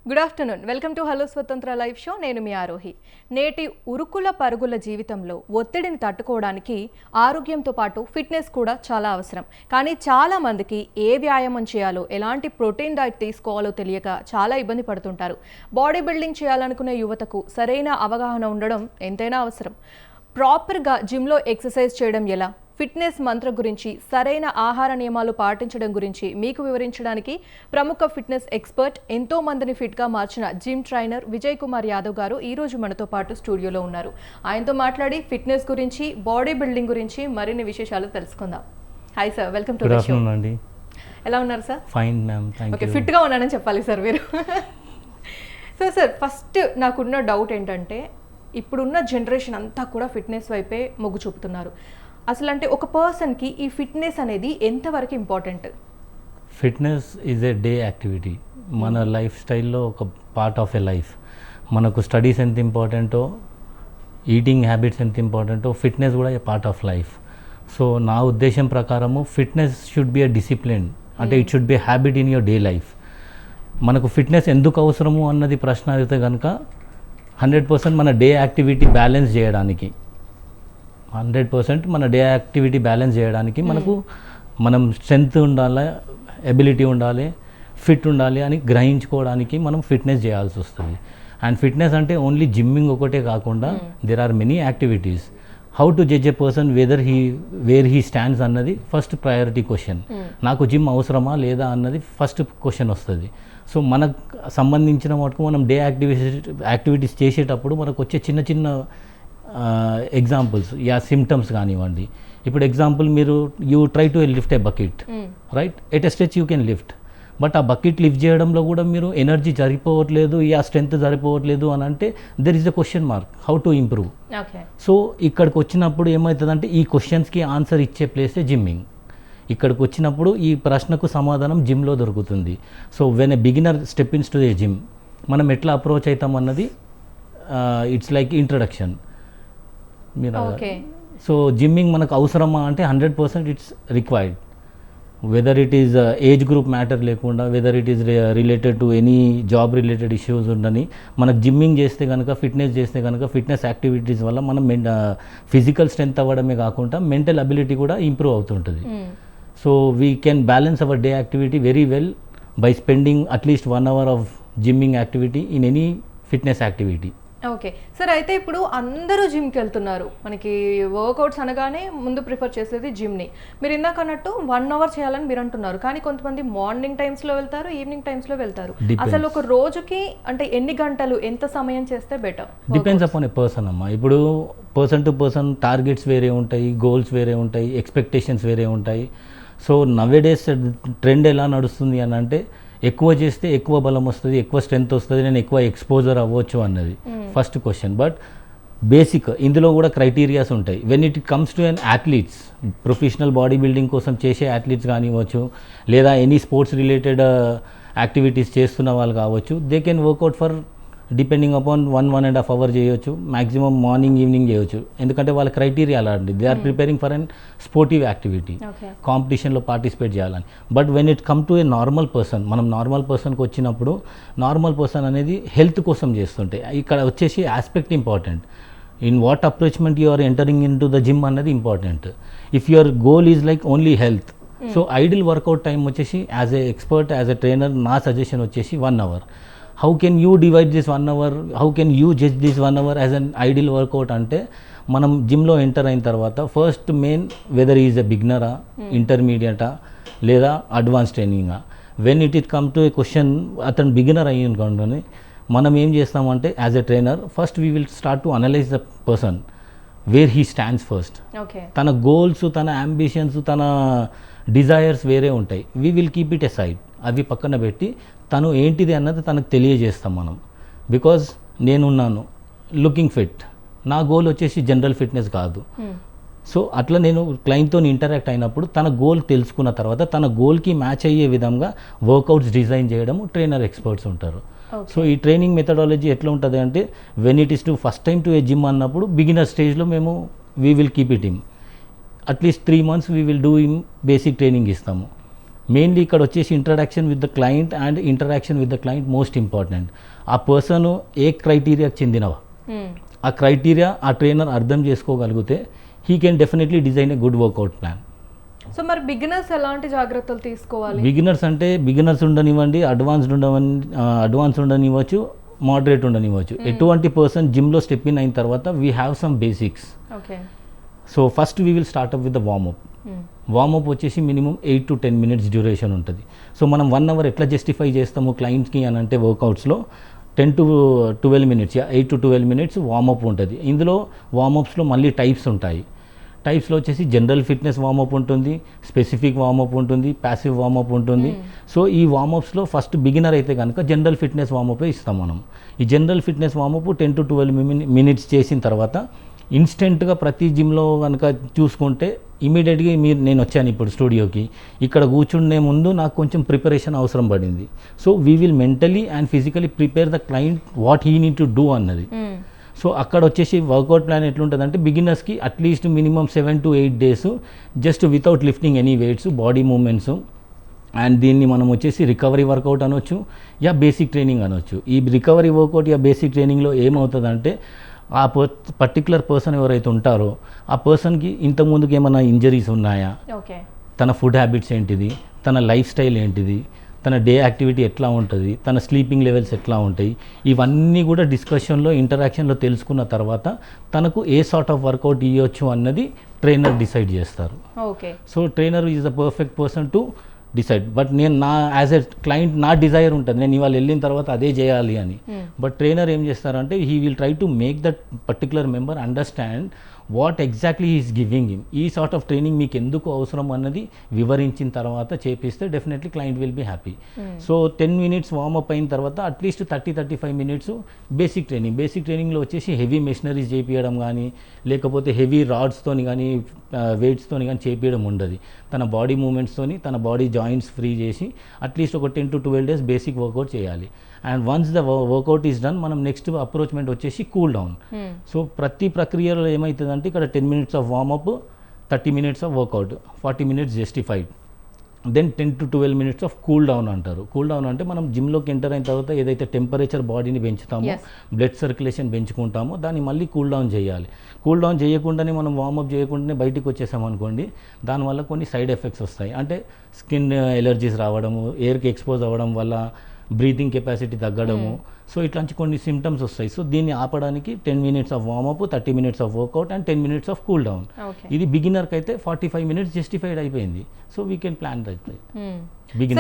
Good afternoon. Welcome to hello స్వతంత్ర live show. నేను మీ ఆరోహి. నేటి ఉరుకుల పరుగుల జీవితంలో ఒత్తిడిని తట్టుకోవడానికి ఆరోగ్యంతో పాటు ఫిట్నెస్ కూడా చాలా అవసరం. కానీ చాలా మందికి ఏ వ్యాయామం చేయాలో, ఎలాంటి ప్రోటీన్ డైట్ తీసుకోవాలో తెలియక చాలా ఇబ్బంది పడుతుంటారు. బాడీ బిల్డింగ్ చేయాలనుకునే యువతకు సరైన అవగాహన ఉండడం ఎంతైనా అవసరం. ప్రాపర్గా జిమ్లో ఎక్సర్సైజ్ చేయడం ఎలా, ఫిట్నెస్ మంత్రం గురించి, సరైన ఆహార నియమాలు పాటించడం గురించి మీకు వివరించడానికి ప్రముఖ ఫిట్నెస్ ఎక్స్పర్ట్, ఎంతో మందిని ఫిట్గా మార్చిన జిమ్ ట్రైనర్ విజయ్ కుమార్ యాదవ్ గారు ఈరోజు మనతో పాటు స్టూడియోలో ఉన్నారు. ఆయనతో మాట్లాడి ఫిట్నెస్ గురించి, బాడీ బిల్డింగ్ గురించి మరిన్ని విశేషాలు తెలుసుకుందాం. Hi sir, welcome to the show. ఎలా ఉన్నారు సార్? ఫైన్ మ్యామ్, ఓకే, ఫిట్గా ఉన్నానని చెప్పాలి సార్ మీరు. సో సార్, ఫస్ట్ నాకున్న డౌట్ ఏంటంటే, ఇప్పుడున్న జనరేషన్ అంతా కూడా ఫిట్నెస్ వైపే మొగ్గు చూపుతున్నారు. అసలు అంటే ఒక పర్సన్కి ఈ ఫిట్నెస్ అనేది ఎంతవరకు important? Fitness is a day activity. మన లైఫ్ స్టైల్లో ఒక పార్ట్ ఆఫ్ ఏ లైఫ్. మనకు స్టడీస్ ఎంత ఇంపార్టెంటో, ఈటింగ్ హ్యాబిట్స్ ఎంత ఇంపార్టెంటో, ఫిట్నెస్ కూడా a part of life. So నా ఉద్దేశం ప్రకారము fitness should be a discipline, అంటే it should be a habit in your day life. మనకు ఫిట్నెస్ ఎందుకు అవసరము అన్నది ప్రశ్న అడిగితే కనుక 100% మన డే యాక్టివిటీ బ్యాలెన్స్ చేయడానికి, 100% మన డే యాక్టివిటీ బ్యాలెన్స్ చేయడానికి మనం స్ట్రెంగ్త్ ఉండాలి, ఎబిలిటీ ఉండాలి, ఫిట్ ఉండాలి అని గ్రహించుకోవడానికి మనం ఫిట్నెస్ చేయాల్సి వస్తుంది. అండ్ ఫిట్నెస్ అంటే ఓన్లీ జిమ్మింగ్ ఒకటే కాకుండా there are many activities. How to judge a person where he stands అన్నది ఫస్ట్ ప్రయారిటీ క్వశ్చన్. నాకు జిమ్ అవసరమా లేదా అన్నది ఫస్ట్ క్వశ్చన్ వస్తుంది. సో మనకు సంబంధించిన మటుకు మనం డే యాక్టివిటీస్ చేసేటప్పుడు మనకు వచ్చే చిన్న చిన్న ఎగ్జాంపుల్స్ సిమ్టమ్స్ కానివ్వండి. ఇప్పుడు ఎగ్జాంపుల్, మీరు you try to lift A bucket, right? At a stretch you can lift, but ఆ బకెట్ లిఫ్ట్ చేయడంలో కూడా మీరు ఎనర్జీ సరిపోవట్లేదు, స్ట్రెంత్ సరిపోవట్లేదు అని అంటే there is a question mark. How to improve? So ఇక్కడికి వచ్చినప్పుడు ఏమవుతుందంటే ఈ క్వశ్చన్స్కి ఆన్సర్ ఇచ్చే ప్లేసే జిమ్మింగ్. ఇక్కడికి వచ్చినప్పుడు ఈ ప్రశ్నకు సమాధానం జిమ్లో దొరుకుతుంది. So when a beginner step ins to the gym, మనం ఎట్లా అప్రోచ్ అవుతాం అన్నది ఇట్స్ లైక్ ఇంట్రడక్షన్. మీరు సో జిమ్మింగ్ మనకు అవసరమా అంటే 100% it's required. Whether it is age group matter లేకుండా, whether it is related to any job related issues ఉండని, మనకు జిమ్మింగ్ చేస్తే కనుక, ఫిట్నెస్ చేస్తే కనుక, ఫిట్నెస్ యాక్టివిటీస్ వల్ల మనం ఫిజికల్ స్ట్రెంత్ అవ్వడమే కాకుండా మెంటల్ అబిలిటీ కూడా ఇంప్రూవ్ అవుతుంటుంది. So we can balance hour day activity very well by spending at least 1 hour of gymming activity in any fitness activity. Okay sir, అయితే ఇప్పుడు అందరూ జిమ్కి వెళ్తున్నారు. మనకి వర్కౌట్స్ అనగానే ముందు ప్రిఫర్ చేసేది జిమ్ని. మీరు ఇందాక అన్నట్టు 1 hour చేయాలని మీరు అంటున్నారు, కానీ కొంతమంది మార్నింగ్ టైమ్స్లో వెళ్తారు, ఈవినింగ్ టైమ్స్లో వెళ్తారు. అసలు ఒక రోజుకి అంటే ఎన్ని గంటలు, ఎంత సమయం చేస్తే బెటర్? డిపెండ్స్ అపాన్ ఏ పర్సన్ అమ్మా. ఇప్పుడు పర్సన్ టు పర్సన్ టార్గెట్స్ వేరే ఉంటాయి, గోల్స్ వేరే ఉంటాయి, ఎక్స్పెక్టేషన్స్ వేరే ఉంటాయి. సో నవేడేస్ ట్రెండ్ ఎలా నడుస్తుంది అని అంటే, ఎక్కువ చేస్తే ఎక్కువ బలం వస్తుంది, ఎక్కువ స్ట్రెంత్ వస్తుంది, నేను ఎక్కువ ఎక్స్పోజర్ అవ్వచ్చు అన్నది ఫస్ట్ క్వశ్చన్. బట్ బేసిక్ ఇందులో కూడా క్రైటీరియాస్ ఉంటాయి. When it comes to an athletes, professional body building కోసం చేసే అథ్లీట్స్ కానివ్వచ్చు, లేదా ఎనీ స్పోర్ట్స్ రిలేటెడ్ యాక్టివిటీస్ చేస్తున్న వాళ్ళు కావచ్చు, they can workout for depending upon 1.5 hour చేయొచ్చు, మ్యాక్సిమం మార్నింగ్ ఈవినింగ్ చేయొచ్చు. ఎందుకంటే వాళ్ళ క్రైటీరియా అలాంటి, they are preparing for an sportive activity, కాంపిటీషన్లో పార్టిసిపేట్ చేయాలని. But when it come to a normal person, మనం నార్మల్ పర్సన్కి వచ్చినప్పుడు, నార్మల్ పర్సన్ అనేది హెల్త్ కోసం చేస్తుంటే, ఇక్కడ వచ్చేసి aspect important. In what approachment you are entering in to the gym అన్నది important. If your goal is like only health, so ideal workout time వచ్చేసి as a expert, as a trainer నా suggestion వచ్చేసి 1 hour. How can you divide this 1 hour? How can you judge this 1 hour as an ideal workout? అంటే మనం జిమ్లో enter అయిన తర్వాత first main whether is a బిగినరా, ఇంటర్మీడియటా, లేదా అడ్వాన్స్ ట్రైనింగా. When it come to a question, అతను బిగినర్ అయ్యి అనుకోండి, మనం ఏం చేస్తామంటే as a trainer first we will start to analyse the person where he stands first. తన గోల్స్, తన అంబిషన్స్, తన డిజైర్స్ వేరే ఉంటాయి. We will keep it aside, అవి పక్కన పెట్టి తను ఏంటిది అన్నది తనకు తెలియజేస్తాం మనం. బికాజ్ నేనున్నాను లుకింగ్ ఫిట్, నా గోల్ వచ్చేసి జనరల్ ఫిట్నెస్ కాదు. సో అట్లా నేను క్లయింట్తో ఇంటరాక్ట్ అయినప్పుడు తన గోల్ తెలుసుకున్న తర్వాత తన గోల్కి మ్యాచ్ అయ్యే విధంగా వర్కౌట్స్ డిజైన్ చేయడము ట్రైనర్ ఎక్స్పర్ట్స్ ఉంటారు. సో ఈ ట్రైనింగ్ మెథడాలజీ ఎట్లా ఉంటుంది అంటే, when it is to first time to A gym అన్నప్పుడు బిగినర్ స్టేజ్లో మేము we will keep it him at least 3 months we will do him basic training ఇస్తాము. మెయిన్లీ ఇక్కడ వచ్చేసి interaction with the client and interaction with the client most important. ఆ person ఏ క్రైటీరియాకి చెందినవా, ఆ criteria ఆ trainer అర్థం చేసుకోగలిగితే he can definitely design a good work out plan. So మరి beginners ఎలాంటి జాగ్రత్తలు తీసుకోవాలి? బిగినర్స్ అంటే బిగినర్స్ ఉండనివ్వండి, అడ్వాన్స్ ఉండనివ్వచ్చు, మోడరేట్ ఉండనివ్వచ్చు. ఎటువంటి పర్సన్ జిమ్లో స్టెప్ ఇన్ అయిన తర్వాత we have some basics. Okay. So first we will start up with the warmup. Warmup వచ్చేసి మినిమం 8 to 10 minutes డ్యూరేషన్ ఉంటుంది. సో మనం 1 hour ఎట్లా జస్టిఫై చేస్తాము క్లయింట్స్కి అని అంటే వర్కౌట్స్లో 10 to 12 minutes, 8 to 12 minutes warmup ఉంటుంది. ఇందులో వార్మప్స్లో మళ్ళీ టైప్స్ ఉంటాయి. టైప్స్లో వచ్చేసి జనరల్ ఫిట్నెస్ వార్మప్ ఉంటుంది, స్పెసిఫిక్ వార్మప్ ఉంటుంది, ప్యాసివ్ వార్మప్ ఉంటుంది. సో ఈ వార్మప్స్లో ఫస్ట్ బిగినర్ అయితే కనుక జనరల్ ఫిట్నెస్ వార్మపే ఇస్తాం మనం. ఈ general fitness warm up 10 to 12 minutes చేసిన తర్వాత ఇన్స్టెంట్గా ప్రతి జిమ్లో కనుక చూసుకుంటే ఇమీడియట్గా నేను వచ్చాను ఇప్పుడు స్టూడియోకి, ఇక్కడ కూర్చుండే ముందు నాకు కొంచెం ప్రిపరేషన్ అవసరం పడింది. So we will mentally and physically prepare the client what he need to do అన్నది. సో అక్కడ వచ్చేసి వర్కౌట్ ప్లాన్ ఎట్లుంటుందంటే బిగినర్స్కి at least minimum 7 to 8 days just without lifting any weights, body movements. And దీన్ని మనం వచ్చేసి రికవరీ వర్కౌట్ అనొచ్చు, యా బేసిక్ ట్రైనింగ్ అనొచ్చు. ఈ రికవరీ వర్కౌట్ యా బేసిక్ ట్రైనింగ్లో ఏమవుతుందంటే ఆ పర్టికులర్ పర్సన్ ఎవరైతే ఉంటారో ఆ పర్సన్కి ఇంతకుముందుకు ఏమైనా ఇంజరీస్ ఉన్నాయా, తన ఫుడ్ హ్యాబిట్స్ ఏంటిది, తన లైఫ్ స్టైల్ ఏంటిది, తన డే యాక్టివిటీ ఎట్లా ఉంటుంది, తన స్లీపింగ్ లెవెల్స్ ఎట్లా ఉంటాయి, ఇవన్నీ కూడా డిస్కషన్లో ఇంటరాక్షన్లో తెలుసుకున్న తర్వాత తనకు ఏ సార్ట్ ఆఫ్ వర్కౌట్ ఇవ్వచ్చు అన్నది ట్రైనర్ డిసైడ్ చేస్తారు. Okay. So trainer is the perfect person to decide. But నేను యాజ్ ఎ క్లయింట్ నా డిజైర్ ఉంటుంది, నేను ఇవాళ వెళ్ళిన తర్వాత అదే చేయాలి అని. బట్ ట్రైనర్ ఏం చేస్తారంటే he will try to make that particular member understand what exactly is giving him. ఈ సార్ట్ ఆఫ్ ట్రైనింగ్ మీకు ఎందుకు అవసరం అన్నది వివరించిన తర్వాత చేపిస్తే definitely client will be happy. So 10 minutes warmup అయిన తర్వాత at least 30-35 minutes basic training. Basic ట్రైనింగ్లో వచ్చేసి హెవీ మెషినరీస్ చేపించడం కానీ లేకపోతే హెవీ రాడ్స్తోని కానీ వెయిట్స్తోని కానీ చేపించడం ఉండదు. తన బాడీ మూమెంట్స్తోని తన బాడీ జాయింట్స్ ఫ్రీ చేసి అట్లీస్ట్ ఒక 10 to 12 days బేసిక్ వర్కౌట్ చేయాలి. And once the work out is done మనం నెక్స్ట్ అప్రోచ్మెంట్ వచ్చేసి కూల్ డౌన్. సో ప్రతి ప్రక్రియలో ఏమవుతుందంటే ఇక్కడ 10 minutes of warmup, 30 minutes of workout, 40 minutes justified, then 10 to 12 minutes of cool down అంటారు. కూల్ డౌన్ అంటే మనం జిమ్లోకి ఎంటర్ అయిన తర్వాత ఏదైతే టెంపరేచర్ బాడీని పెంచుతామో, బ్లడ్ సర్క్యులేషన్ పెంచుకుంటామో దాన్ని మళ్ళీ కూల్ డౌన్ చేయాలి. కూల్ డౌన్ చేయకుండానే మనం వార్మప్ చేయకుండానే బయటికి వచ్చేసాం అనుకోండి, దానివల్ల కొన్ని సైడ్ ఎఫెక్ట్స్ వస్తాయి. అంటే స్కిన్ ఎలర్జీస్ రావడము, ఎయిర్కి ఎక్స్పోజ్ అవ్వడం వల్ల బ్రీతింగ్ కెపాసిటీ తగ్గడము, సో ఇట్లాంటి కొన్ని సిమ్టమ్స్ వస్తాయి. సో దీన్ని ఆపడానికి 10 minutes of warmup, 30 minutes of workout and 10 minutes of cool down. ఇది బిగినర్కి అయితే 45 minutes జస్టిఫైడ్ అయిపోయింది. So we can plan that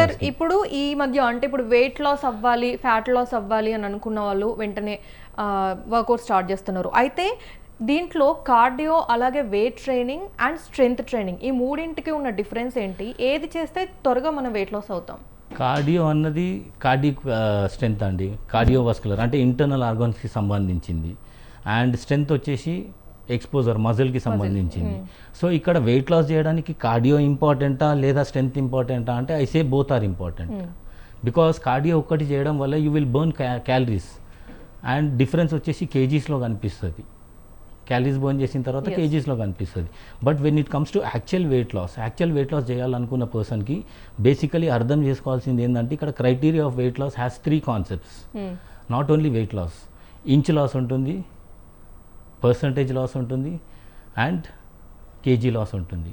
sir. ఇప్పుడు ఈ మధ్య అంటే ఇప్పుడు వెయిట్ లాస్ అవ్వాలి, ఫ్యాట్ లాస్ అవ్వాలి అని అనుకున్న వాళ్ళు వెంటనే వర్కౌట్ స్టార్ట్ చేస్తున్నారు. అయితే దీంట్లో కార్డియో అలాగే weight training and strength training ఈ మూడింటికి ఉన్న డిఫరెన్స్ ఏంటి? ఏది చేస్తే త్వరగా మనం వెయిట్ లాస్ అవుతాం? కార్డియో అన్నది కార్డియక్ స్ట్రెంత్ అండి, కార్డియోవాస్కులర్ అంటే ఇంటర్నల్ ఆర్గాన్స్కి సంబంధించింది. అండ్ స్ట్రెంత్ వచ్చేసి ఎక్స్పోజర్ మజిల్కి సంబంధించింది. సో ఇక్కడ వెయిట్ లాస్ చేయడానికి కార్డియో ఇంపార్టెంటా లేదా స్ట్రెంత్ ఇంపార్టెంటా అంటే I say both are important. Because cardio ఒక్కటి చేయడం వల్ల you will burn calories and difference వచ్చేసి కేజీస్లో కనిపిస్తుంది. క్యాలరీస్ బర్న్ చేసిన తర్వాత కేజీస్లో కనిపిస్తుంది. But when it comes to actual weight loss చేయాలనుకున్న పర్సన్కి బేసికలీ అర్థం చేసుకోవాల్సింది ఏంటంటే ఇక్కడ criteria of weight loss has 3 concepts. Not only weight loss, inch loss ఉంటుంది, పర్సంటేజ్ లాస్ ఉంటుంది అండ్ కేజీ లాస్ ఉంటుంది.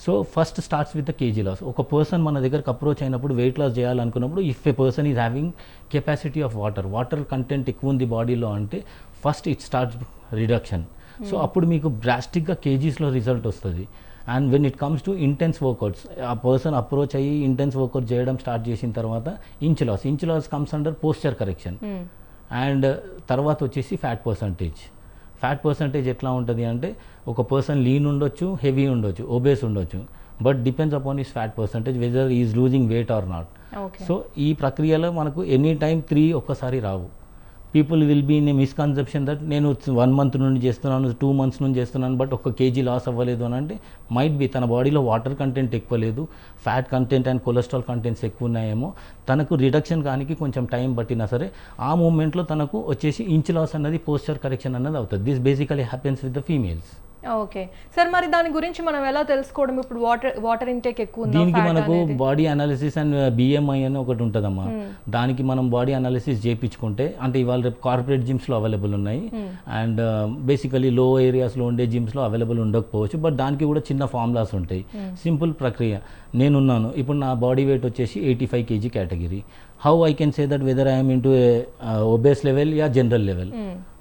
So first starts with the KG loss. ఒక పర్సన్ మన దగ్గరకు అప్రోచ్ అయినప్పుడు వెయిట్ లాస్ చేయాలనుకున్నప్పుడు if a person is having capacity of water content ఎక్కువ ఉంది బాడీలో అంటే first it starts reduction. So అప్పుడు మీకు డ్రాస్టిక్గా కేజీస్లో రిజల్ట్ వస్తుంది. And when it comes to intense workouts, ఆ పర్సన్ అప్రోచ్ అయ్యి ఇంటెన్స్ వర్కౌట్ చేయడం స్టార్ట్ చేసిన తర్వాత inch loss comes under posture correction. And తర్వాత వచ్చేసి ఫ్యాట్ పర్సంటేజ్ ఎట్లా ఉంటుంది అంటే ఒక పర్సన్ లీన్ ఉండొచ్చు, హెవీ ఉండొచ్చు, ఒబేస్ ఉండొచ్చు, but depends upon his fat percentage whether is losing weight or not. So ఈ ప్రక్రియలో మనకు ఎనీ టైం 3 ఒక్కసారి రావు. People will be in a misconception that నేను 1 month నుండి చేస్తున్నాను, 2 months నుండి చేస్తున్నాను, బట్ 1 kg లాస్ అవ్వలేదు అని అంటే మైట్ బి తన బాడీలో వాటర్ కంటెంట్ ఎక్కువ లేదు, fat content and cholesterol contents ఎక్కువ ఉన్నాయేమో, తనకు రిడక్షన్ కానీ కొంచెం టైం పట్టినా సరే ఆ మూమెంట్లో తనకు వచ్చేసి ఇంచ్ లాస్ అన్నది పోస్చర్ కరెక్షన్ అన్నది అవుతుంది. This basically happens with the females. Okay sir, మరి దాని గురించి మనం ఎలా తెలుసుకోవడం? ఇప్పుడు వాటర్ ఇంటేక్ ఎక్కువ ఉందా, దీనికి fat మనకు అనేది? బాడీ అనాలిసిస్ అండ్ బిఎంఐ అని ఒకటి ఉంటుందమ్మా. దానికి మనం బాడీ అనాలిసిస్ చేయించుకుంటే, అంటే ఇవాళ రేపు కార్పొరేట్ జిమ్స్లో అవైలబుల్ ఉన్నాయి అండ్ బేసికలీ లో ఏరియాస్లో ఉండే జిమ్స్లో అవైలబుల్ ఉండకపోవచ్చు, బట్ దానికి కూడా చిన్న ఫార్ములాస్ ఉంటాయి. సింపుల్ ప్రక్రియ. నేనున్నాను ఇప్పుడు, నా బాడీ వెయిట్ వచ్చేసి 85 kg category. How I can say that whether I'm into obese level యా జనరల్ లెవెల్,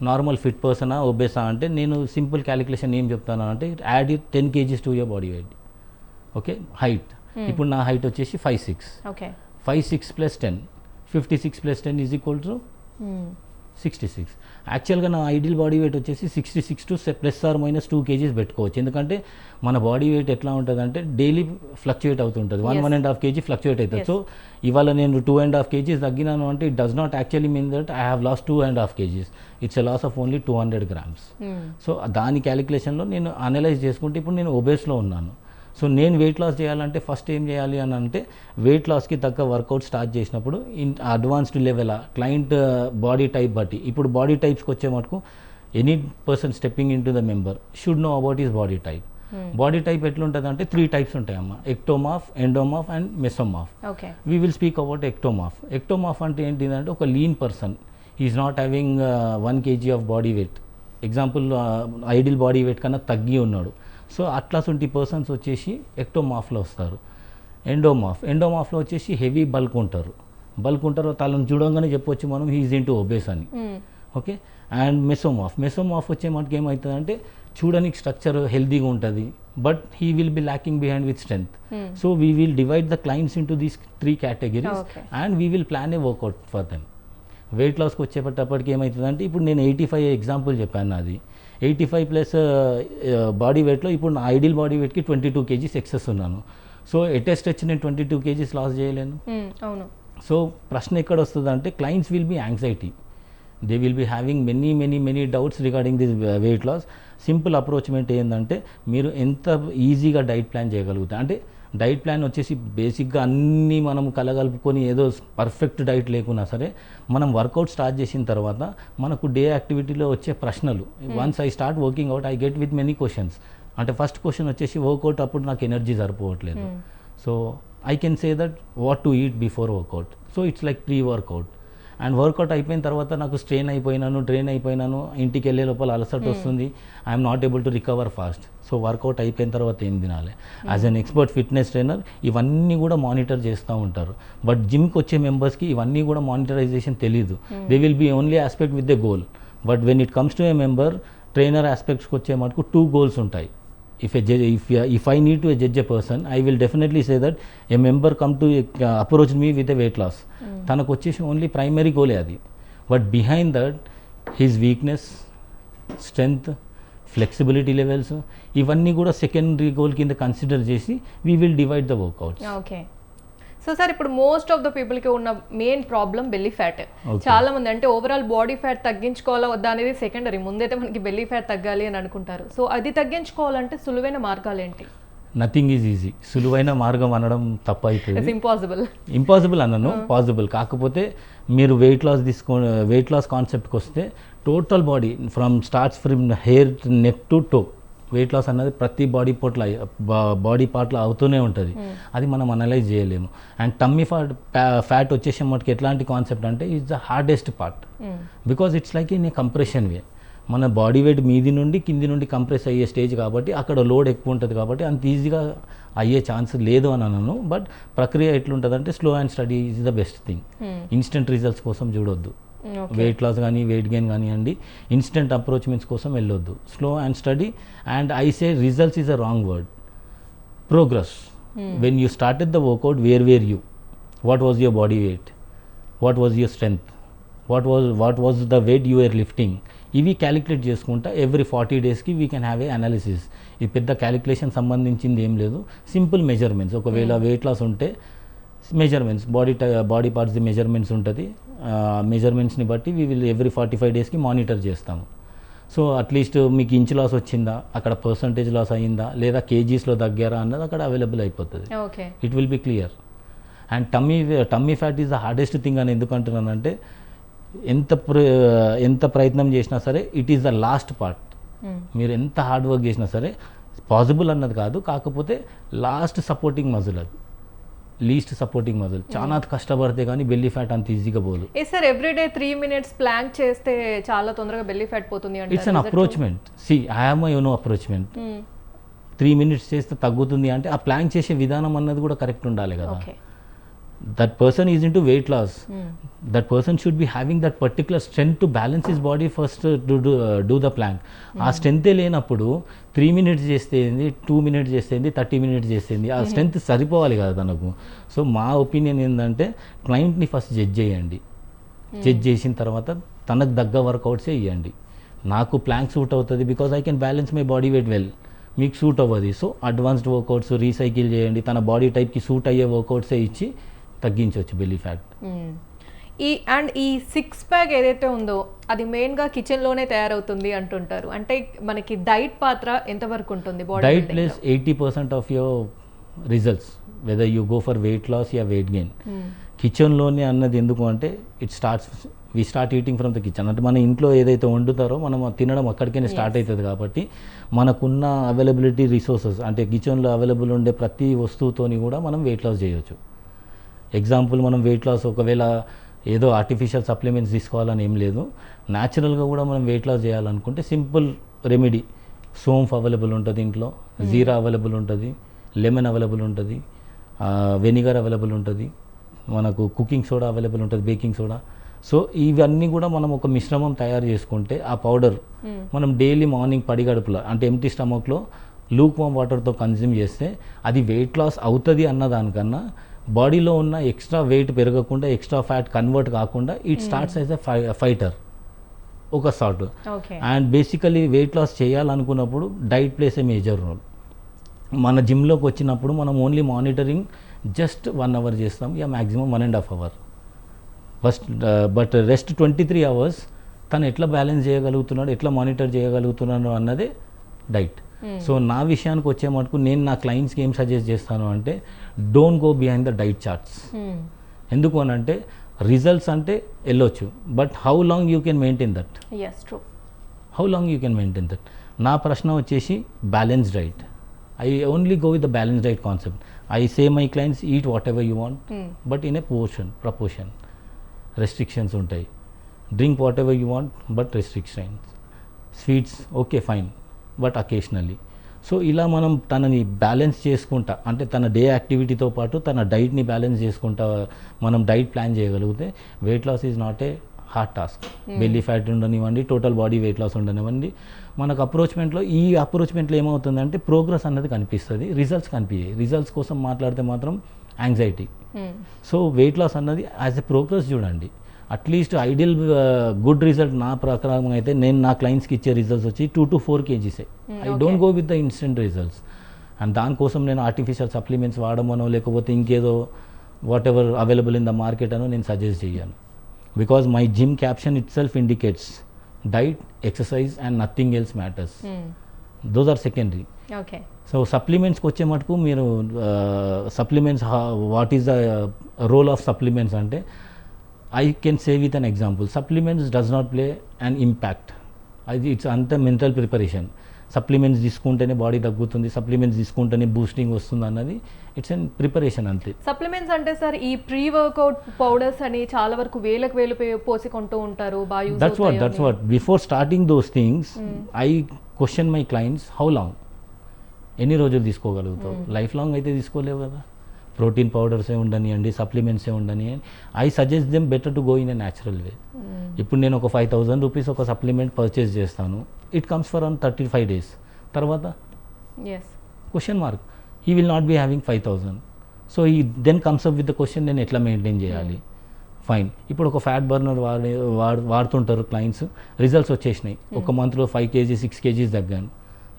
నార్మల్ ఫిట్ పర్సనా ఒబేసా అంటే నేను సింపుల్ క్యాలిక్యులేషన్ ఏం చెప్తాను అంటే, add 10 kgs to your body weight. Okay, height ఇప్పుడు నా హైట్ వచ్చేసి 5'6". Okay, 5'6 + 10, 56 + 10 is equal to 66. యాక్చువల్గా నా ఐడియల్ బాడీ వెయిట్ వచ్చేసి 66 టు ±2 kgs పెట్టుకోవచ్చు. ఎందుకంటే మన బాడీ వెయిట్ ఎట్లా ఉంటుంది అంటే డైలీ ఫ్లక్చుయేట్ అవుతుంటుంది. 1.5 kg ఫ్లక్చుయేట్ అవుతుంది. సో ఇవాళ నేను 2.5 kgs తగ్గినాను అంటే it does not actually mean that I have lost 2.5 kgs. It's a loss of only 200 grams. So దాని క్యాలిక్యులేషన్లో నేను అనలైజ్ చేసుకుంటే ఇప్పుడు నేను ఒబేస్లో ఉన్నాను. సో నేను వెయిట్ లాస్ చేయాలంటే ఫస్ట్ ఏం చేయాలి అని అంటే, వెయిట్ లాస్కి తగ్గ వర్కౌట్ స్టార్ట్ చేసినప్పుడు advanced level client body type బట్టి, ఇప్పుడు బాడీ టైప్స్కి వచ్చే మటుకు any person stepping in to the member should know about his body type. Body type ఎట్లుంటుంది అంటే 3 types ఉంటాయమ్మా: ectomorph, endomorph and mesomorph. Okay, we will speak about ectomorph. Ectomorph అంటే ఏంటిదంటే ఒక lean person, is not having 1 kg of body weight. Example ideal body weight కన్నా తగ్గి ఉన్నాడు. So అట్లాంటి పర్సన్స్ వచ్చేసి ఎక్టోమార్ఫ్లో వస్తారు. ఎండోమార్ఫ్లో వచ్చేసి హెవీ బల్క్ ఉంటారు. తనను చూడంగానే చెప్పొచ్చు మనం హీఈస్ ఇంటూ ఒబేస్ అని. ఓకే, అండ్ మెసోమార్ఫ్ వచ్చే మనకి ఏమవుతుందంటే చూడడానికి స్ట్రక్చర్ హెల్దీగా ఉంటుంది, but he will be lacking behind with strength. So we will divide the clients into these 3 categories and we will plan a workout for them. Weight లాస్కి వచ్చేటప్పటికి ఏమవుతుందంటే, ఇప్పుడు నేను 85 ఎగ్జాంపుల్ చెప్పాను. అది 85 ప్లస్ బాడీ వెయిట్లో ఇప్పుడు నా ఐడియల్ బాడీ వెయిట్కి 22 kgs ఎక్సెస్ ఉన్నాను. సో ఎటెస్ట్ వచ్చి నేను 22 kgs లాస్ చేయలేను. అవును. సో ప్రశ్న ఎక్కడ వస్తుంది అంటే, clients will be anxiety, they will be having many doubts regarding this weight loss. Simple approachment ఏంటంటే, మీరు ఎంత ఈజీగా డైట్ ప్లాన్ చేయగలుగుతారు అంటే, డైట్ ప్లాన్ వచ్చేసి బేసిక్గా అన్నీ మనం కలగలుపుకొని ఏదో పర్ఫెక్ట్ డైట్ లేకున్నా సరే, మనం వర్కౌట్ స్టార్ట్ చేసిన తర్వాత మనకు డే యాక్టివిటీలో వచ్చే ప్రశ్నలు, once I start working out I get with many questions. అంటే ఫస్ట్ క్వశ్చన్ వచ్చేసి, వర్కౌట్ అప్పుడు నాకు ఎనర్జీ సరిపోవట్లేదు. So I can say that what to eat before workout. So it's like pre workout. And workout అయిపోయిన తర్వాత నాకు drain అయిపోయినాను, ఇంటికి వెళ్ళే లోపల అలసట వస్తుంది, I'm not able to recover fast. So workout అయిపోయిన తర్వాత ఏం తినాలి? As an expert fitness trainer ఇవన్నీ కూడా మానిటర్ చేస్తూ ఉంటారు. బట్ జిమ్కి వచ్చే మెంబర్స్కి ఇవన్నీ కూడా మానిటరైజేషన్ తెలీదు. They will be only aspect with the goal. But when it comes to a member, trainer ఆస్పెక్ట్స్కి వచ్చే మటుకు 2 goals ఉంటాయి. If I need to judge a person, I will definitely say that a member come to approach me with a weight loss. తనకు వచ్చేసి only primary గోలే అది. But behind that his weakness, strength, flexibility levels ఇవన్నీ కూడా secondary goal కింద consider చేసి we will divide the workouts. Okay. So sir, ఇప్పుడు most of the పీపుల్కి ఉన్న మెయిన్ ప్రాబ్లం బెల్లీ ఫ్యాట్. చాలా మంది అంటే ఓవరాల్ బాడీ ఫ్యాట్ తగ్గించుకోవాలా వద్దా అనేది సెకండరీ, ముందైతే మనకి బెల్లీ ఫ్యాట్ తగ్గాలి అని అనుకుంటారు. సో అది తగ్గించుకోవాలంటే సులువైన మార్గాలు ఏంటి? Nothing is easy. సులువైన మార్గం అనడం తప్పు అవుతుంది. ఇంపాసిబుల్ అనను, పాసిబుల్. కాకపోతే మీరు వెయిట్ లాస్ కాన్సెప్ట్కి వస్తే total body starts from hair neck to toe, weight loss అన్నది ప్రతి బాడీ పార్ట్లో అవుతూనే ఉంటుంది. అది మనం అనలైజ్ చేయలేము. అండ్ టమ్మీ ఫ్యాట్ వచ్చేసే మటుకు ఎట్లాంటి కాన్సెప్ట్ అంటే, it's the hardest part, because it's like in a compression way. మన బాడీ వెయిట్ మీది నుండి కింది నుండి కంప్రెస్ అయ్యే స్టేజ్ కాబట్టి అక్కడ లోడ్ ఎక్కువ ఉంటుంది కాబట్టి అంత ఈజీగా అయ్యే ఛాన్స్ లేదు అని అన్నాను. బట్ ప్రక్రియ ఎట్లుంటుందంటే, slow and steady is the best thing. Instant results కోసం చూడొద్దు. వెయిట్ లాస్ కానీ వెయిట్ గెయిన్ కానివ్వండి, ఇన్స్టెంట్ అప్రోచ్మెంట్స్ కోసం వెళ్ళొద్దు. Slow and steady. And I say results is a wrong word. Progress. When you started the workout, where you, what was your body weight, what was your strength, what was the weight you are lifting, ఇవి calculate చేసుకుంటా every 40 daysకి we can have A analysis. ఈ పెద్ద calculation సంబంధించింది ఏం లేదు, simple measurements. ఒకవేళ weight loss ఉంటే మెజర్మెంట్స్, బాడీ పార్ట్స్ది మెజర్మెంట్స్ ఉంటుంది. మెజర్మెంట్స్ని బట్టి వీ విల్ ఎవ్రీ 45 daysకి మానిటర్ చేస్తాము. సో అట్లీస్ట్ మీకు ఇంచ్ లాస్ వచ్చిందా, అక్కడ పర్సంటేజ్ లాస్ అయ్యిందా, లేదా కేజీస్లో తగ్గారా అన్నది అక్కడ అవైలబుల్ అయిపోతుంది. It will be clear. And tummy fat is the hardest thing అని ఎందుకు అంటున్నానంటే, ఎంత ప్రయత్నం చేసినా సరే it is the last part. మీరు ఎంత హార్డ్ వర్క్ చేసినా సరే పాసిబుల్ అన్నది కాదు, కాకపోతే లాస్ట్ సపోర్టింగ్ మజిల్ అది, లీస్ట్ సపోర్టింగ్ మజిల్. చాలా కష్టపడితే కానీ బెల్లీ ఫ్యాట్ అంత ఈజీగా పోదు. సార్ ఎవ్రీడే 3 minutes ప్లాంక్ చేస్తే చాలా తొందరగా బెల్లీ ఫ్యాట్ పోతుంది అంటే it's an approachment. See I have my own approachment. 3 minutes చేస్తే తగ్గుతుంది అంటే ఆ ప్లాంక్ చేసే విధానం అన్నది కూడా కరెక్ట్ ఉండాలి కదా. That person is into weight loss, that person should be having that particular strength to balance his body first to do the plank. ఆ స్ట్రెంతే లేనప్పుడు 3 minutes చేస్తేంది, 2 minutes చేస్తేంది, 30 minutes చేస్తేంది, ఆ స్ట్రెంత్ సరిపోవాలి కదా తనకు. సో మా ఒపీనియన్ ఏంటంటే క్లయింట్ని ఫస్ట్ జడ్జ్ చేయండి. Judge చేసిన తర్వాత తనకు తగ్గ వర్కౌట్సే ఇవ్వండి. నాకు ప్లాంక్ సూట్ అవుతుంది because I can balance my body weight well, మీకు సూట్ అవ్వదు. సో అడ్వాన్స్డ్ వర్కౌట్స్ రీసైకిల్ చేయండి, తన బాడీ టైప్కి సూట్ అయ్యే వర్కౌట్సే ఇచ్చి తగ్గించవచ్చు బెల్లీ ఫ్యాట్. ఈ 6-pack ఏదైతే ఉందో అది మెయిన్గా కిచెన్లోనే తయారవుతుంది అంటుంటారు. అంటే మనకి డైట్ పాత్ర ఎంతవరకు ఉంటుంది? Diet plays 80% of your results, whether you go for weight loss యా వెయిట్ గెయిన్. కిచెన్లోనే అన్నది ఎందుకు అంటే we start eating from the kitchen. అంటే మన ఇంట్లో ఏదైతే వండుతారో మనం తినడం అక్కడికైనా స్టార్ట్ అవుతుంది. కాబట్టి మనకున్న అవైలబిలిటీ రిసోర్సెస్ అంటే కిచెన్లో అవైలబుల్ ఉండే ప్రతి వస్తువుతోని కూడా మనం వెయిట్ లాస్ చేయొచ్చు. ఎగ్జాంపుల్ మనం వెయిట్ లాస్ ఒకవేళ ఏదో ఆర్టిఫిషియల్ సప్లిమెంట్స్ తీసుకోవాలని ఏం లేదు, న్యాచురల్గా కూడా మనం వెయిట్ లాస్ చేయాలనుకుంటే సింపుల్ రెమెడీ. సోంఫ్ అవైలబుల్ ఉంటుంది ఇంట్లో, జీరా అవైలబుల్ ఉంటుంది, లెమన్ అవైలబుల్ ఉంటుంది, వెనిగర్ అవైలబుల్ ఉంటుంది, మనకు కుకింగ్ సోడా అవైలబుల్ ఉంటుంది, బేకింగ్ సోడా. సో ఇవన్నీ కూడా మనం ఒక మిశ్రమం తయారు చేసుకుంటే ఆ పౌడర్ మనం డైలీ మార్నింగ్ పడిగడుపులో అంటే ఎంటీ స్టమక్లో లూక్ వామ్ వాటర్తో కన్జ్యూమ్ చేస్తే అది వెయిట్ లాస్ అవుతుంది అన్నదానికన్నా బాడీలో ఉన్న ఎక్స్ట్రా వెయిట్ పెరగకుండా ఎక్స్ట్రా ఫ్యాట్ కన్వర్ట్ కాకుండా it starts as a fighter ఒక sort. And basically weight loss చేయాలనుకున్నప్పుడు diet plays a major role. మన జిమ్లోకి వచ్చినప్పుడు మనం ఓన్లీ మానిటరింగ్ జస్ట్ 1 hour చేస్తాం, యా maximum 1.5 hours first. But rest 23 hours తను ఎట్లా బ్యాలెన్స్ చేయగలుగుతున్నాడు, ఎట్లా మానిటర్ చేయగలుగుతున్నాడు అన్నదే డైట్. సో నా విషయానికి వచ్చే మటుకు నేను నా క్లయింట్స్కి ఏం సజెస్ట్ చేస్తాను అంటే don't go behind the diet charts. ఎందుకు అని అంటే రిజల్ట్స్ అంటే వెళ్ళొచ్చు, but how long you can maintain that, how long you can maintain that. నా ప్రశ్న వచ్చేసి balance diet. I only go with the balance diet concept. I say my clients eat whatever you want but in a proportion. Restrictions ఉంటాయి. Drink whatever you want but restrictions. Sweets okay fine but occasionally. So ఇలా మనం తనని balance చేసుకుంటా అంటే తన day యాక్టివిటీతో పాటు తన డైట్ని balance చేసుకుంటా మనం డైట్ ప్లాన్ చేయగలిగితే weight loss is not a hard task. Belly fat ఉండనివ్వండి, టోటల్ బాడీ వెయిట్ లాస్ ఉండనివ్వండి, మనకు అప్రోచ్మెంట్లో ఏమవుతుందంటే ప్రోగ్రెస్ అన్నది కనిపిస్తుంది, రిజల్ట్స్ కనిపించాయి. రిజల్ట్స్ కోసం మాట్లాడితే మాత్రం యాంగ్జైటీ. సో వెయిట్ లాస్ అన్నది యాజ్ ఎ ప్రోగ్రెస్ చూడండి. అట్లీస్ట్ ఐడియల్ గుడ్ రిజల్ట్ నా ప్రకారం అయితే నేను నా క్లయింట్స్కి ఇచ్చే రిజల్ట్స్ వచ్చి 2 to 4 kgs. I don't go with the instant results. And దానికోసం నేను ఆర్టిఫిషియల్ సప్లిమెంట్స్ వాడమనో లేకపోతే ఇంకేదో whatever available in the market అనో నేను సజెస్ట్ చేయను. Because my gym caption itself indicates diet, exercise and nothing else matters. Those are secondary. So సప్లిమెంట్స్కి వచ్చే మటుకు మీరు supplements what is the role of supplements అంటే I can say with an example, supplements does not play an impact. It's అంత mental preparation. Supplements తీసుకుంటేనే body తగ్గుతుంది, supplements తీసుకుంటేనే boosting వస్తుంది అన్నది ఇట్స్ అన్ ప్రిపరేషన్ అంతే. సప్లిమెంట్స్ అంటే సార్ ఈ ప్రీ వర్కౌట్ పౌడర్స్ అని చాలా వరకు వేలు పోసి కొంటూ ఉంటారు. That's what before starting those things I question my clients how long, ఎన్ని రోజులు తీసుకోగలుగుతావు? లైఫ్ లాంగ్ అయితే తీసుకోలేవు కదా. ప్రోటీన్ పౌడర్సే ఉండనివ్వండి, సప్లిమెంట్సే ఉండనివ్వండి, I suggest them better to go in a natural way. ఇప్పుడు నేను ఒక 5,000 rupees ఒక సప్లిమెంట్ పర్చేస్ చేస్తాను, it comes for an 35 days. తర్వాత question mark, he will not be having 5,000. So ఈ then comes up with the question నేను ఎట్లా maintain చేయాలి. ఫైన్, ఇప్పుడు ఒక ఫ్యాట్ బర్నర్ వాడుతుంటారు క్లయింట్స్, రిజల్ట్స్ వచ్చేసినాయి, ఒక మంత్లో 5 kgs 6 kgs తగ్గాను.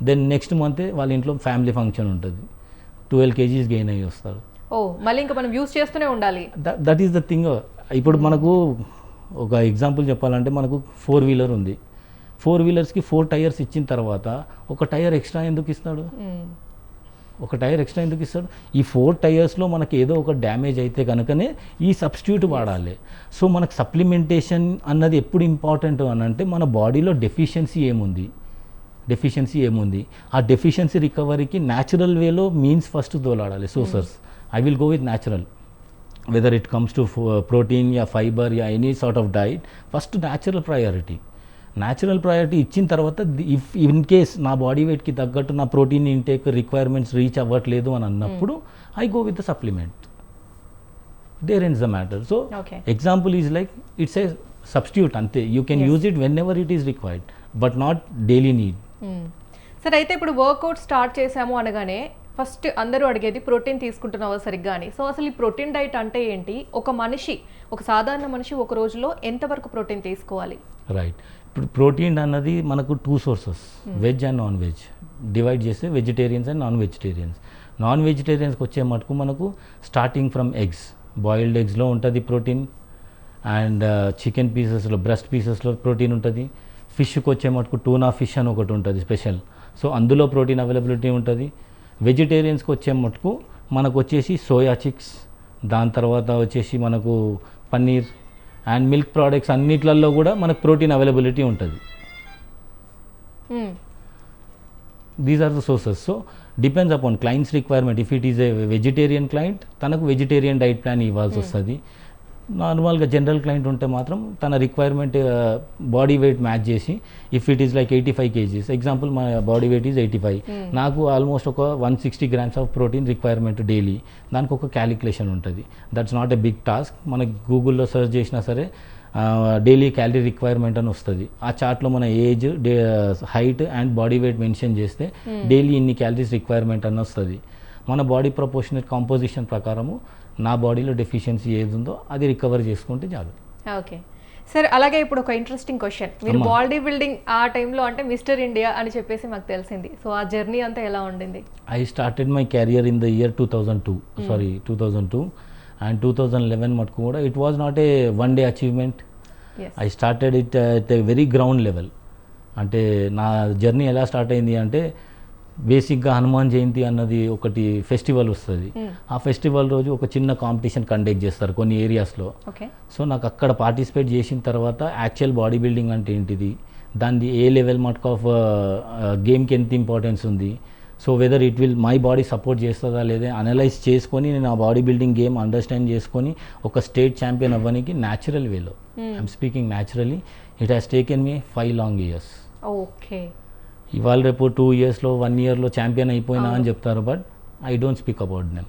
దెన్ నెక్స్ట్ మంతే వాళ్ళ ఇంట్లో ఫ్యామిలీ ఫంక్షన్ ఉంటుంది, 12 kgs గెయిన్ అయ్యి వస్తారు. మళ్ళీ ఇంకా మనం యూస్ చేస్తూనే ఉండాలి. That is the thing. ఇప్పుడు మనకు ఒక ఎగ్జాంపుల్ చెప్పాలంటే మనకు 4-wheeler ఉంది, 4-wheelersకి 4 tires ఇచ్చిన తర్వాత ఒక టైర్ ఎక్స్ట్రా ఎందుకు ఇస్తాడు? ఈ 4 tiresలో మనకి ఏదో ఒక డ్యామేజ్ అయితే కనుకనే ఈ సబ్స్టిట్యూట్ వాడాలి. సో మనకు సప్లిమెంటేషన్ అన్నది ఎప్పుడు ఇంపార్టెంట్ అని అంటే మన బాడీలో డెఫిషియన్సీ ఏముంది, డెఫిషియన్సీ ఏముంది, ఆ డెఫిషియన్సీ రికవరీకి న్యాచురల్ వేలో మీన్స్ ఫస్ట్ తోలాడాలి sources. I will go with natural, whether it comes to protein యా ఫైబర్ యా any sort of diet, first natural priority. Natural priority ఇచ్చిన తర్వాత ఇఫ్ ఇన్ కేస్ నా బాడీ వెయిట్కి తగ్గట్టు నా ప్రోటీన్ ఇంటేక్ రిక్వైర్మెంట్స్ రీచ్ అవ్వట్లేదు అని అన్నప్పుడు I go with the supplement. There ends the matter. So example is like it's a substitute అంతే. You can use it when ever it is required but not daily need. సరే, అయితే ఇప్పుడు workout start చేసాము అనగానే first అందరూ అడిగేది protein తీసుకుంటున్నావా సరిగ్గా అని. సో అసలు ఈ ప్రోటీన్ డైట్ అంటే ఏంటి? ఒక సాధారణ మనిషి ఒక రోజులో ఎంతవరకు ప్రోటీన్ తీసుకోవాలి? రైట్. ఇప్పుడు ప్రోటీన్ అన్నది మనకు 2 sources, veg and non veg. Divide చేస్తే vegetarians and non vegetarians. Non వెజిటేరియన్స్కి వచ్చే మటుకు మనకు స్టార్టింగ్ ఫ్రమ్ ఎగ్స్, బాయిల్డ్ ఎగ్స్లో ఉంటుంది ప్రోటీన్, అండ్ చికెన్ పీసెస్లో, బ్రెస్ట్ పీసెస్లో ప్రోటీన్ ఉంటుంది. ఫిష్కి వచ్చే మటుకు టూనా ఫిష్ అని ఒకటి ఉంటుంది స్పెషల్, సో అందులో ప్రోటీన్ అవైలబిలిటీ ఉంటుంది. వెజిటేరియన్స్కి వచ్చే మటుకు మనకు వచ్చేసి సోయా చిక్స్, దాని తర్వాత వచ్చేసి మనకు పన్నీర్ అండ్ మిల్క్ ప్రోడక్ట్స్ అన్నిట్లలో కూడా మనకు ప్రోటీన్ అవైలబిలిటీ ఉంటుంది. These are the sources. So depends upon clients requirement. If it is a vegetarian client తనకు వెజిటేరియన్ డైట్ ప్లాన్ ఇవ్వాల్సి వస్తుంది. నార్మల్గా జనరల్ క్లయింట్ ఉంటే మాత్రం తన రిక్వైర్మెంట్ బాడీ వెయిట్ మ్యాచ్ చేసి, if it is like 85 kgs, example మా బాడీ వెయిట్ ఈజ్ 85, నాకు ఆల్మోస్ట్ ఒక 160 grams of protein requirement daily. దానికి ఒక క్యాలిక్యులేషన్ ఉంటుంది. That's not a big task. మనకి గూగుల్లో సెర్చ్ చేసినా సరే డైలీ క్యాలరీ రిక్వైర్మెంట్ అని వస్తుంది. ఆ చార్ట్లో మన age, height and body weight mention చేస్తే డైలీ ఇన్ని క్యాలరీస్ రిక్వైర్మెంట్ అని వస్తుంది. మన బాడీ ప్రపోర్షనల్ కాంపోజిషన్ ప్రకారము నా బాడీలో డెఫిషియన్సీ ఏది ఉందో అది రికవర్ చేసుకుంటే చాలు. ఓకే సార్, అలాగే ఇప్పుడు ఒక ఇంట్రెస్టింగ్ క్వశ్చన్. మీరు బాడీ బిల్డింగ్ ఆ టైంలో అంటే మిస్టర్ ఇండియా అని చెప్పేసి మాకు తెలిసింది. సో ఆ జర్నీ అంతా ఎలా ఉండింది? I started my career in the year 2002 and 2011 మటుకు కూడా it was not a one day achievement. I started it at a very ground level. అంటే నా జర్నీ ఎలా స్టార్ట్ అయింది అంటే, బేసిక్గా హనుమాన్ జయంతి అన్నది ఒకటి ఫెస్టివల్ వస్తుంది. ఆ ఫెస్టివల్ రోజు ఒక చిన్న కాంపిటీషన్ కండక్ట్ చేస్తారు కొన్ని ఏరియాస్లో. సో నాకు అక్కడ పార్టిసిపేట్ చేసిన తర్వాత యాక్చువల్ బాడీ బిల్డింగ్ అంటే ఏంటిది, దాన్ని ఏ లెవెల్ మటుకు ఆఫ్ గేమ్కి ఎంత ఇంపార్టెన్స్ ఉంది, so whether it will my body support చేస్తుందా లేదా అనలైజ్ చేసుకొని నేను ఆ బాడీ బిల్డింగ్ గేమ్ అండర్స్టాండ్ చేసుకొని ఒక స్టేట్ ఛాంపియన్ అవ్వడానికి న్యాచురల్ వేలో, I'm speaking naturally, it has taken me 5 long years. Okay, ఇవాళ రేపు 2 yearsలో 1 yearలో ఛాంపియన్ అయిపోయినా అని చెప్తారు, but I don't speak about them.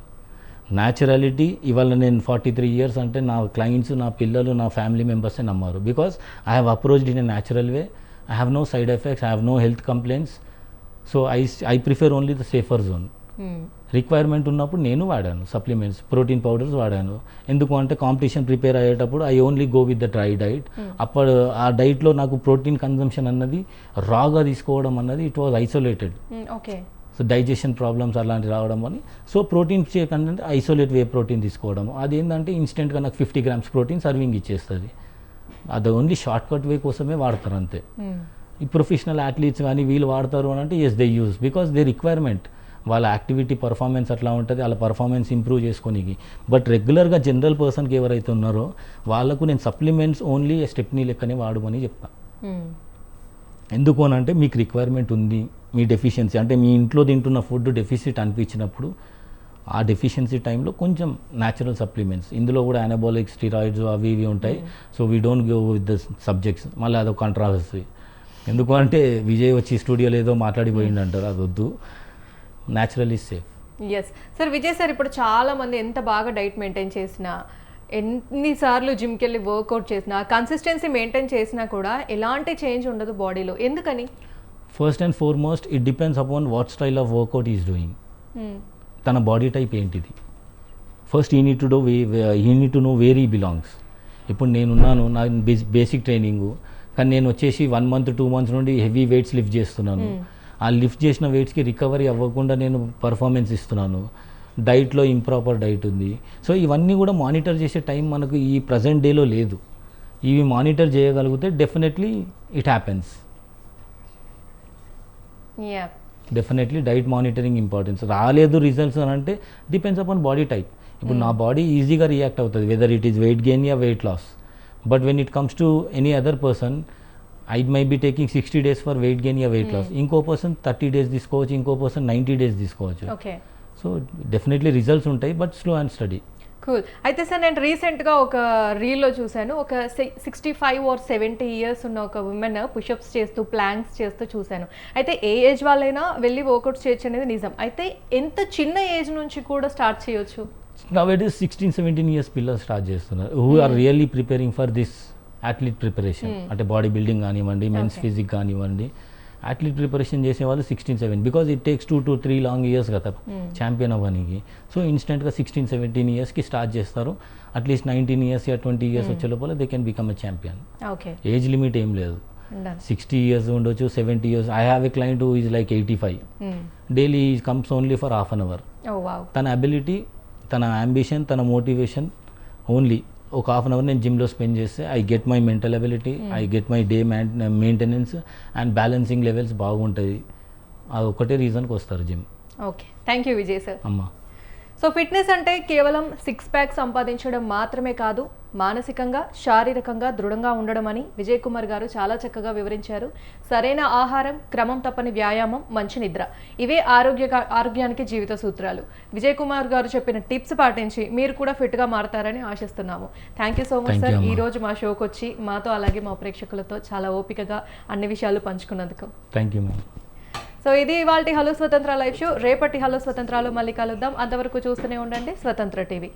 Naturality ఇవాళ నేను 43 years అంటే నా క్లయింట్స్, నా పిల్లలు, నా ఫ్యామిలీ మెంబర్సే నమ్మారు. Because I have approached in a natural way, I have no side effects, I have no health complaints. So I prefer only the safer zone. Requirement ఉన్నప్పుడు నేను వాడాను సప్లిమెంట్స్, ప్రోటీన్ పౌడర్స్ వాడాను. ఎందుకు అంటే కాంపిటీషన్ ప్రిపేర్ అయ్యేటప్పుడు I only go with the dry diet. అప్పుడు ఆ డైట్లో నాకు ప్రోటీన్ కన్జంప్షన్ అన్నది రాగా తీసుకోవడం అన్నది it was isolated. So digestion problems అలాంటివి రావడం అని, సో ప్రోటీన్ కంటే ఐసోలేట్ వే ప్రోటీన్ తీసుకోవడం, అది ఏంటంటే ఇన్స్టెంట్గా నాకు 50 grams ప్రోటీన్ సర్వింగ్ ఇచ్చేస్తుంది. అది ఓన్లీ షార్ట్ కట్ వే కోసమే వాడతారు అంతే. ఈ ప్రొఫెషనల్ అథ్లీట్స్ కానీ వీళ్ళు వాడతారు అని అంటే yes they use, because they requirement, వాళ్ళ యాక్టివిటీ పర్ఫార్మెన్స్ అట్లా ఉంటుంది, వాళ్ళ పర్ఫార్మెన్స్ ఇంప్రూవ్ చేసుకోనికి. బట్ రెగ్యులర్గా జనరల్ పర్సన్కి ఎవరైతే ఉన్నారో వాళ్ళకు నేను సప్లిమెంట్స్ ఓన్లీ స్టెప్నీ లెక్కనే వాడమని చెప్తాను. ఎందుకు అని అంటే మీకు రిక్వైర్మెంట్ ఉంది, మీ డెఫిషియన్సీ అంటే మీ ఇంట్లో తింటున్న ఫుడ్ డెఫిసిట్ అనిపించినప్పుడు ఆ డెఫిషియన్సీ టైంలో కొంచెం న్యాచురల్ సప్లిమెంట్స్, ఇందులో కూడా అనబాలిక్ స్టీరాయిడ్స్ అవి ఇవి ఉంటాయి. So we don't go with the subjects. మళ్ళీ అదొక కాంట్రావర్సీ. ఎందుకు అంటే విజయ్ వచ్చి స్టూడియోలో ఏదో మాట్లాడిపోయింది అంటారు, అది వద్దు. Natural is safe. Yes sir. Vijay sir, ఇప్పుడు చాలా మంది ఎంత బాగా డైట్ మెయింటైన్ చేసినా, ఎన్నిసార్లు జిమ్కి వెళ్ళి వర్కౌట్ చేసినా, కన్సిస్టెన్సీ మెయింటైన్ చేసినా కూడా ఎలాంటి చేంజ్ ఉండదు బాడీలో. ఎందుకని? First and foremost it depends upon what style of work out is doing. తన బాడీ టైప్ ఏంటిది, ఫస్ట్ ఈ నీడ్ టు నో వేర్ ఈ బిలాంగ్స్. ఇప్పుడు నేనున్నాను, నా బేసిక్ ట్రైనింగు, కానీ నేను వచ్చేసి 1 month 2 months నుండి హెవీ వెయిట్స్ లిఫ్ట్ చేస్తున్నాను. ఆ లిఫ్ట్ చేసిన వెయిట్స్కి రికవరీ అవ్వకుండా నేను పర్ఫార్మెన్స్ ఇస్తున్నాను, డైట్లో ఇంప్రాపర్ డైట్ ఉంది. సో ఇవన్నీ కూడా మానిటర్ చేసే టైం మనకు ఈ ప్రజెంట్ డేలో లేదు. ఇవి మానిటర్ చేయగలిగితే definitely it happens. Definitely diet monitoring importance. రాలేదు రిజల్ట్స్ అని అంటే డిపెండ్స్ అపాన్ బాడీ టైప్. ఇప్పుడు నా బాడీ ఈజీగా రియాక్ట్ అవుతుంది whether it is weight gain యా weight loss. But when it comes to any other person, I may be taking 60 days for weight gain యా weight loss, ఇంకో person 30 days తీసుకోవచ్చు, ఇంకో person 90 days తీసుకోవచ్చు. Okay, so definitely results ఉంటాయి, but slow and steady. Cool. అయితే sir నేను రీసెంట్గా ఒక రీల్లో చూశాను, ఒక 65 or 70 years ఉన్న ఒక ఉమెన్ పుషప్స్ చేస్తూ ప్లాంక్స్ చేస్తూ చూశాను. అయితే ఏ ఏజ్ వాళ్ళైనా వెళ్ళి వర్కౌట్స్ చేయొచ్చు అనేది నిజం. అయితే ఎంత చిన్న ఏజ్ నుంచి కూడా స్టార్ట్ చేయొచ్చు? నౌఎడేస్ 16-17 years పిల్లలు స్టార్ట్ చేస్తున్నారు, who are really preparing for this athlete preparation. అంటే బాడీ బిల్డింగ్ కానివ్వండి, మెన్స్ ఫిజిక్ కానివ్వండి, అథ్లీట్ ప్రిపరేషన్ చేసే వాళ్ళు 16-17, because it takes 2 to 3 long years కదా ఛాంపియన్ అవ్వడానికి. సో ఇన్స్టెంట్గా 16-17 yearsకి స్టార్ట్ చేస్తారు. అట్లీస్ట్ 19 years యా 20 years వచ్చే లోపల they can become a champion. Okay, age limit ఏం లేదు, 60 years ఉండొచ్చు, 70 years. I have a client who is like 85, daily comes only for half an hour. తన అబిలిటీ, తన అంబిషన్, తన మోటివేషన్ ఓన్లీ ఒక హాఫ్ అన్ అవర్ నేను జిమ్లో spend చేస్తే I get my mental ability, I get my day maintenance and balancing levels బాగుంటుంది. అది ఒకటే రీజన్కి వస్తారు gym. Okay, thank you Vijay sir. అమ్మా, సో ఫిట్నెస్ అంటే కేవలం 6 ప్యాక్ సంపాదించడం మాత్రమే కాదు, మానసికంగా శారీరకంగా దృఢంగా ఉండడం అని విజయ్ కుమార్ గారు చాలా చక్కగా వివరించారు. సరైన ఆహారం, క్రమం తప్పని వ్యాయామం, మంచి నిద్ర, ఇవే ఆరోగ్యానికి జీవిత సూత్రాలు. విజయ్ కుమార్ గారు చెప్పిన టిప్స్ పాటించి మీరు కూడా ఫిట్గా మారతారని ఆశిస్తున్నాము. Thank you so much sir, ఈ రోజు మా షోకి వచ్చి మాతో అలాగే మా ప్రేక్షకులతో చాలా ఓపికగా అన్ని విషయాలు పంచుకున్నందుకు. Thank you ma'am. సో ఇది ఇవాల్టి హలో స్వతంత్ర లైవ్ షో. రేపటి హలో స్వతంత్రాలో మళ్ళీ కలుద్దాం. అంతవరకు చూస్తూనే ఉండండి స్వతంత్ర టీవీ.